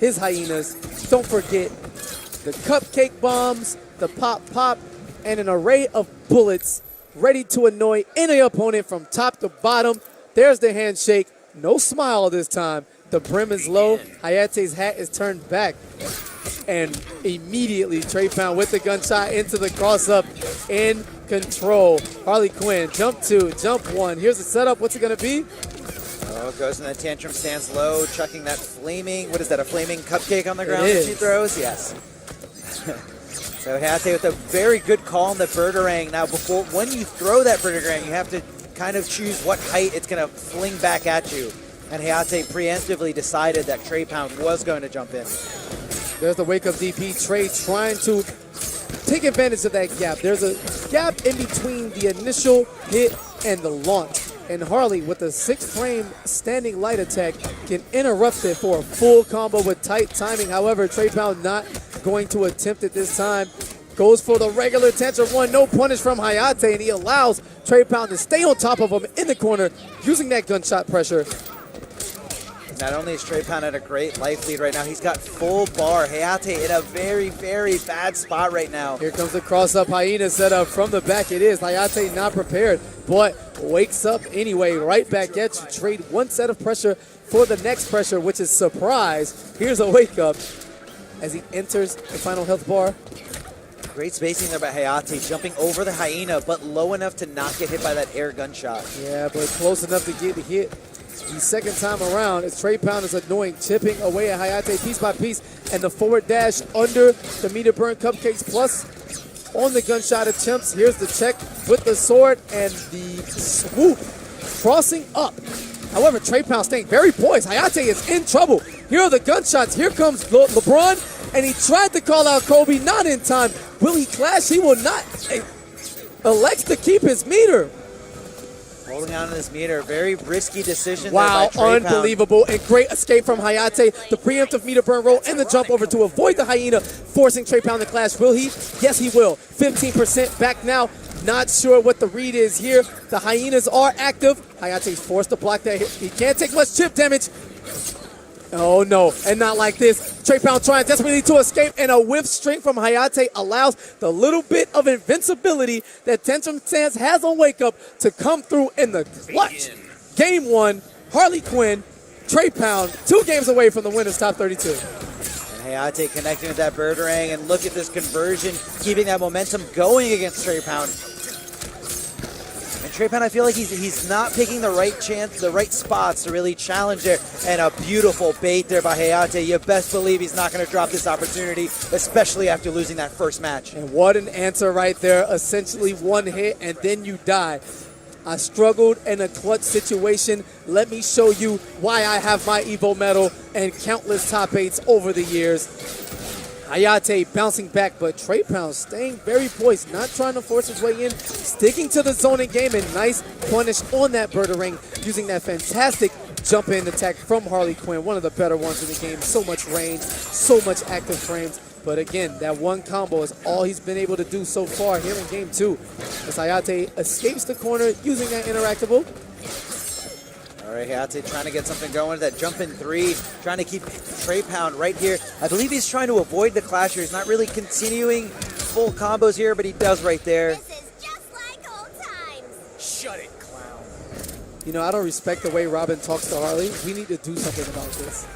his hyenas. Don't forget the cupcake bombs, the pop, and an array of bullets ready to annoy any opponent from top to bottom. There's the handshake. No smile this time. The brim is low. Hayatei's hat is turned back. And immediately, Trepound with the gunshot into the cross-up in control. Harley Quinn, jump 2, jump 1. Here's the setup. What's it going to be? Oh, goes in the tantrum, stands low, chucking that flaming, what is that, a flaming cupcake on the ground that she throws? Yes. So Hayatei with a very good call on the Birdarang. Now, when you throw that Birdarang, you have to kind of choose what height it's going to fling back at you. And Hayatei preemptively decided that Trepound was going to jump in. There's the wake-up DP. Trey trying to take advantage of that gap. There's a gap in between the initial hit and the launch. And Harley, with a 6-frame standing light attack, can interrupt it for a full combo with tight timing. However, Trepound not going to attempt it this time. Goes for the regular tantrum 1. No punish from Hayatei, and he allows Trepound to stay on top of him in the corner using that gunshot pressure. Not only is Trepound at a great life lead right now, he's got full bar. Hayatei in a very, very bad spot right now. Here comes the cross-up hyena setup from the back. It is Hayatei not prepared, but wakes up anyway. Right back at you. Trade one set of pressure for the next pressure, which is surprise. Here's a wake-up as he enters the final health bar. Great spacing there by Hayatei, jumping over the hyena, but low enough to not get hit by that air gunshot. Yeah, but close enough to get hit the second time around as Trepound is annoying, chipping away at Hayatei piece by piece, and the forward dash under the meter burn cupcakes plus on the gunshot attempts. Here's the check with the sword and the swoop crossing up. However, Trepound staying very poised. Hayatei is in trouble. Here are the gunshots. Here comes LeBron, and he tried to call out Kobe, not in time. Will he clash? He will not. Elects to keep his meter. Holding on to this meter, very risky decision. Wow, there by unbelievable. And great escape from Hayatei. The preemptive meter burn roll and the jump over to avoid the hyena, forcing Trepound to clash. Will he? Yes, he will. 15% back now. Not sure what the read is here. The hyenas are active. Hayatei's forced to block that hit. He can't take much chip damage. Oh no, and not like this. Trepound trying desperately to escape, and a whiff string from Hayatei allows the little bit of invincibility that Tantrum Stance has on Wake Up to come through in the clutch. Game 1, Harley Quinn, Trepound, 2 games away from the winner's top 32. And Hayatei connecting with that Birdarang, and look at this conversion, keeping that momentum going against Trepound. And Trepound, I feel like he's not picking the right spots to really challenge there. And a beautiful bait there by Hayatei. You best believe he's not going to drop this opportunity, especially after losing that first match. And what an answer right there. Essentially one hit and then you die. I struggled in a clutch situation. Let me show you why I have my Evo medal and countless top 8s over the years. Hayatei bouncing back, but Trepound staying very poised, not trying to force his way in, sticking to the zoning game, and nice punish on that Birdarang, using that fantastic jump-in attack from Harley Quinn, one of the better ones in the game. So much range, so much active frames. But again, that one combo is all he's been able to do so far here in Game 2. As Hayatei escapes the corner using that interactable. All right, Hayatei trying to get something going. That jump in 3, trying to keep Trepound right here. I believe he's trying to avoid the clash here. He's not really continuing full combos here, but he does right there. This is just like old times. Shut it, clown. You know, I don't respect the way Robin talks to Harley. We need to do something about this.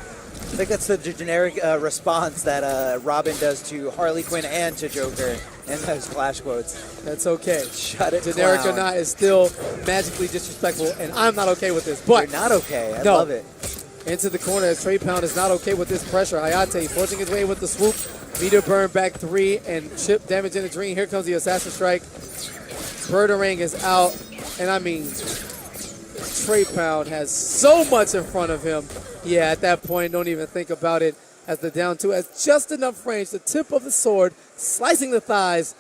I think that's the generic response that Robin does to Harley Quinn and to Joker in those clash quotes. That's okay. Shut it, Generic clown. or not, is still magically disrespectful, and I'm not okay with this. But you're not okay. I love it. Into the corner as Trepound is not okay with this pressure. Hayatei forcing his way with the swoop. Meter burn back 3 and chip damage in the dream. Here comes the Assassin Strike. Birdarang is out, and I mean, Trepound has so much in front of him. Yeah, at that point, don't even think about it, as the down 2 has just enough range, the tip of the sword slicing the thighs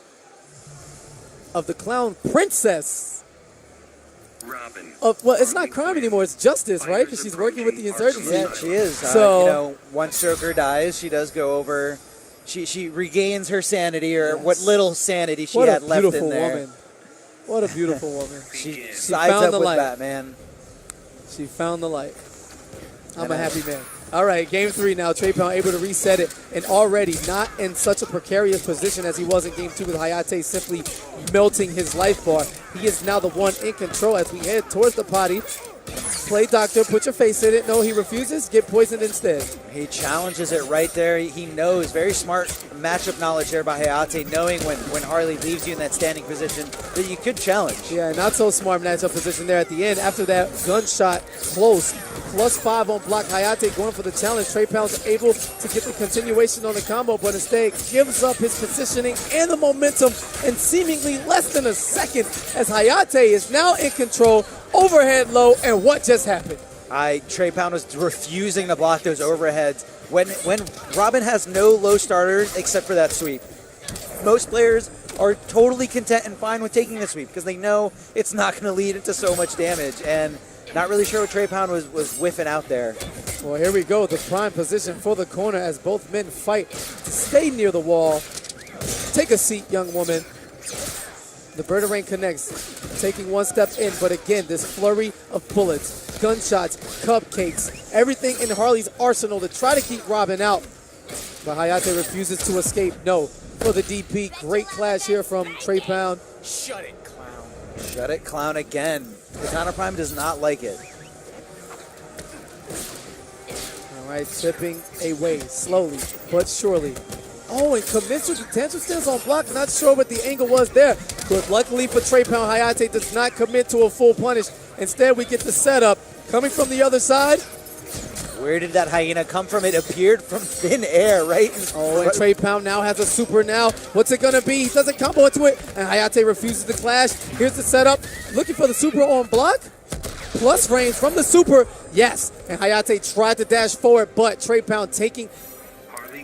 of the Clown Princess. Well, it's not crime anymore, it's justice, right? Because she's working with the insurgency. Yeah, she is. So, you know, once Joker dies, she does go over, she regains her sanity, or what little sanity she had left in there. Woman. What a beautiful woman. She sides up with Batman. She found the light. I'm a happy man. All right, game 3 now. Trepound able to reset it, and already not in such a precarious position as he was in game 2 with Hayatei simply melting his life bar. He is now the one in control as we head towards the potty. Play doctor, put your face in it. No, he refuses. Get poisoned instead. He challenges it right there. He knows, very smart matchup knowledge there by Hayatei, knowing when Harley leaves you in that standing position that you could challenge. Yeah, not so smart matchup position there at the end. After that gunshot, close. +5 on block. Hayatei going for the challenge. Trepound's able to get the continuation on the combo, but instead gives up his positioning and the momentum in seemingly less than a second as Hayatei is now in control. Overhead low, and what just happened? Trepound was refusing to block those overheads. When Robin has no low starters except for that sweep, most players are totally content and fine with taking the sweep because they know it's not going to lead into so much damage. And not really sure what Trepound was whiffing out there. Well, here we go. The prime position for the corner as both men fight to stay near the wall. Take a seat, young woman. The Birdarang connects, taking one step in, but again, this flurry of bullets, gunshots, cupcakes, everything in Harley's arsenal to try to keep Robin out. But Hayatei refuses to escape. No, for the DP. Great clash here from Trepound. Shut it, clown. Shut it, clown again. The counter prime does not like it. All right, chipping away slowly but surely. Oh, and commits with the tensor stance on block. Not sure what the angle was there. But luckily for Trepound, Hayatei does not commit to a full punish. Instead, we get the setup. Coming from the other side. Where did that hyena come from? It appeared from thin air, right? Oh, and Trepound now has a super now. What's it going to be? He doesn't combo into it. And Hayatei refuses to clash. Here's the setup. Looking for the super on block. Plus range from the super. Yes. And Hayatei tried to dash forward, but Trepound taking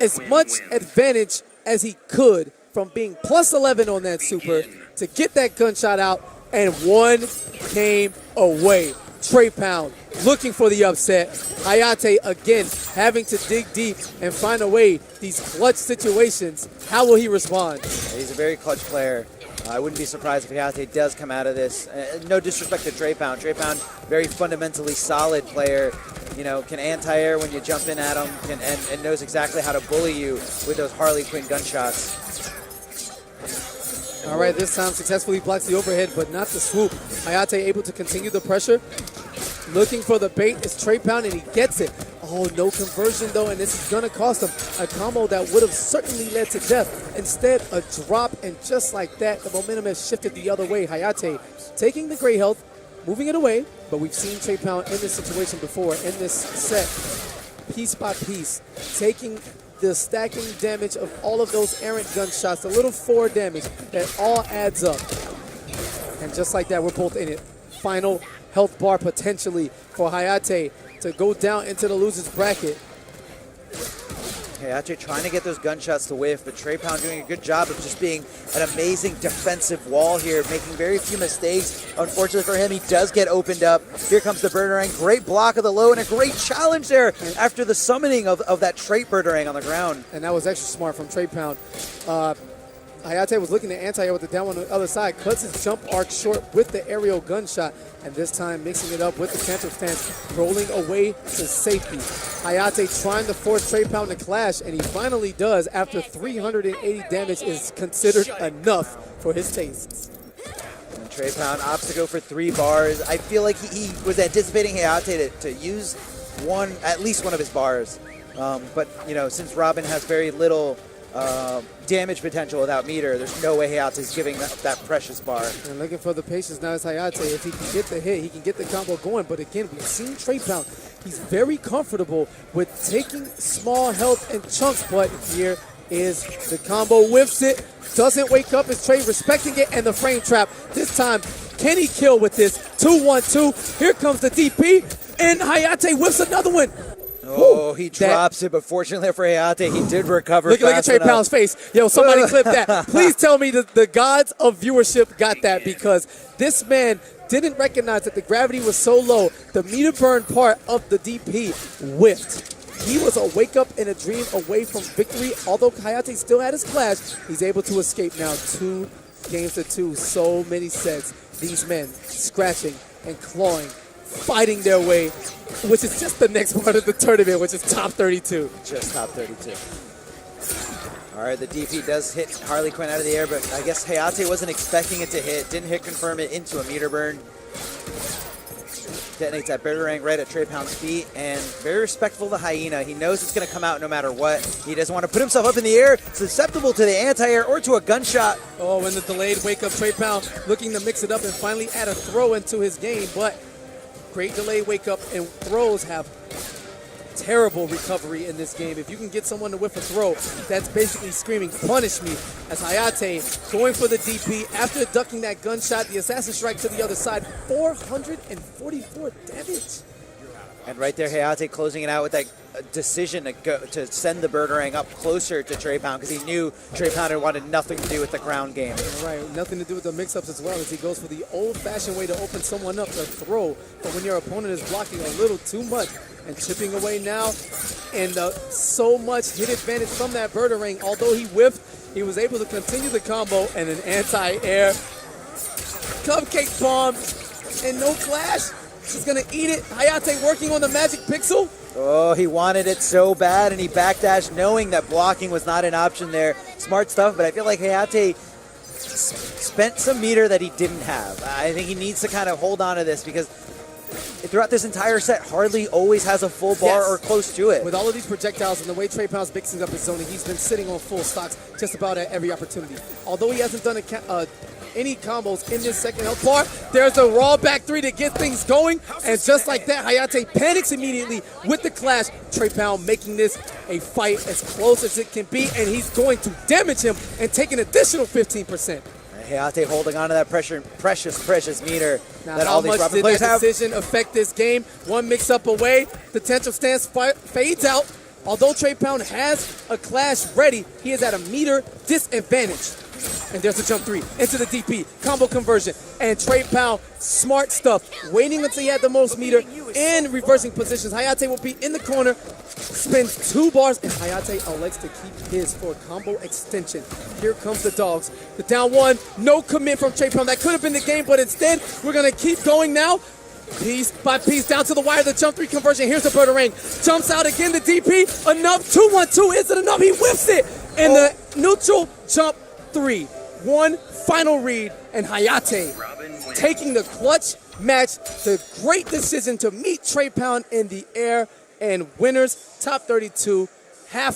as much advantage as he could from being +11 on that super to get that gunshot out, and one came away. Trepound looking for the upset. Hayatei again having to dig deep and find a way these clutch situations. How will he respond? He's a very clutch player. I wouldn't be surprised if Hayatei does come out of this. No disrespect to Trepound. Trepound, very fundamentally solid player. You know, can anti-air when you jump in at him and knows exactly how to bully you with those Harley Quinn gunshots. All right, this time successfully blocks the overhead, but not the swoop. Hayatei able to continue the pressure. Looking for the bait is Trepound, and he gets it. Oh, no conversion, though, and this is going to cost him a combo that would have certainly led to death. Instead, a drop, and just like that, the momentum has shifted the other way. Hayatei taking the gray health, moving it away, but we've seen Trepound in this situation before, in this set, piece by piece, taking the stacking damage of all of those errant gunshots, the little 4 damage, that all adds up. And just like that, we're both in it. Final health bar potentially for Hayatei to go down into the loser's bracket. Hayatei trying to get those gunshots to whiff, but Trepound doing a good job of just being an amazing defensive wall here, making very few mistakes. Unfortunately for him, he does get opened up. Here comes the Birdarang. Great block of the low and a great challenge there after the summoning of that trait Birdarang on the ground. And that was extra smart from Trepound. Hayatei was looking to anti-air with the down on the other side, cuts his jump arc short with the aerial gunshot, and this time mixing it up with the tantrum stance, rolling away to safety. Hayatei trying to force Trepound to clash, and he finally does after 380 damage is considered enough for his tastes. And Trepound opts to go for 3 bars. I feel like he was anticipating Hayatei to use at least one of his bars. But, you know, since Robin has very little damage potential without meter, there's no way Hayatei's giving that precious bar. And looking for the patience now is Hayatei. If he can get the hit, he can get the combo going. But again, we've seen Trepound. He's very comfortable with taking small health in chunks, but here is the combo. Whiffs it, doesn't wake up his trade, respecting it, and the frame trap. This time, can he kill with this? 2-1-2. Here comes the DP, and Hayatei whiffs another one. Oh, he drops it, but fortunately for Hayatei, he did recover. Look at Trepound's face. Yo, somebody clip that. Please tell me that the gods of viewership got that, because this man didn't recognize that the gravity was so low. The meter burn part of the DP whiffed. He was a wake up and a dream away from victory. Although Hayatei still had his clash, he's able to escape now 2-2. So many sets. These men scratching and clawing, fighting their way, which is just the next part of the tournament, which is top 32. Just top 32. All right, the DP does hit Harley Quinn out of the air, but I guess Hayatei wasn't expecting it to hit. Didn't hit confirm it into a meter burn. Detonates that Boomerang right at Trepound's feet, and very respectful to Hyena. He knows it's going to come out no matter what. He doesn't want to put himself up in the air, susceptible to the anti-air or to a gunshot. Oh, and the delayed wake-up, Trepound looking to mix it up and finally add a throw into his game, but great delayed wake-up, and throws have terrible recovery in this game. If you can get someone to whiff a throw, that's basically screaming, punish me, as Hayatei going for the DP after ducking that gunshot, the assassin strike to the other side, 444 damage. And right there, Hayatei closing it out with that decision to send the Boomerang up closer to Trepound because he knew Trepound had wanted nothing to do with the ground game. Right, nothing to do with the mix-ups as well, as he goes for the old-fashioned way to open someone up, the throw. But when your opponent is blocking a little too much and chipping away now, and so much hit advantage from that Boomerang, although he whiffed, he was able to continue the combo and an anti-air cupcake bomb and no clash. She's gonna eat it. Hayatei working on the magic pixel. Oh, he wanted it so bad, and he backdashed knowing that blocking was not an option there. Smart stuff, but I feel like Hayatei spent some meter that he didn't have. I think he needs to kind of hold on to this because throughout this entire set, Harley always has a full bar or close to it. With all of these projectiles and the way Trepound's mixing up his zoning, he's been sitting on full stocks just about at every opportunity. Although he hasn't done any combos in this second health bar, there's a raw back three to get things going, and just like that, Hayatei panics immediately with the clash. Trepound making this a fight as close as it can be, and he's going to damage him and take an additional 15%. Hayatei holding on to that precious meter now, that how all these much Robin did players that have. decision affect this game? One mix-up away, the tantrum stance fades out. Although Trepound has a clash ready, he is at a meter disadvantage. And there's a jump three into the DP, combo conversion, and Trepound, smart stuff, waiting until he had the most meter and reversing positions. Hayatei will be in the corner, spins 2 bars, and Hayatei elects to keep his for a combo extension. Here comes the dogs. The down one, no commit from Trepound. That could have been the game, but instead, we're going to keep going now. Piece by piece, down to the wire, the jump 3 conversion. Here's the Boomerang. Jumps out again, the DP. Enough, 2-1-2. Is it enough? He whiffs it. And the neutral jump 3. One final read, and Hayatei taking the clutch match. The great decision to meet Trepound in the air, and winners, top 32, half.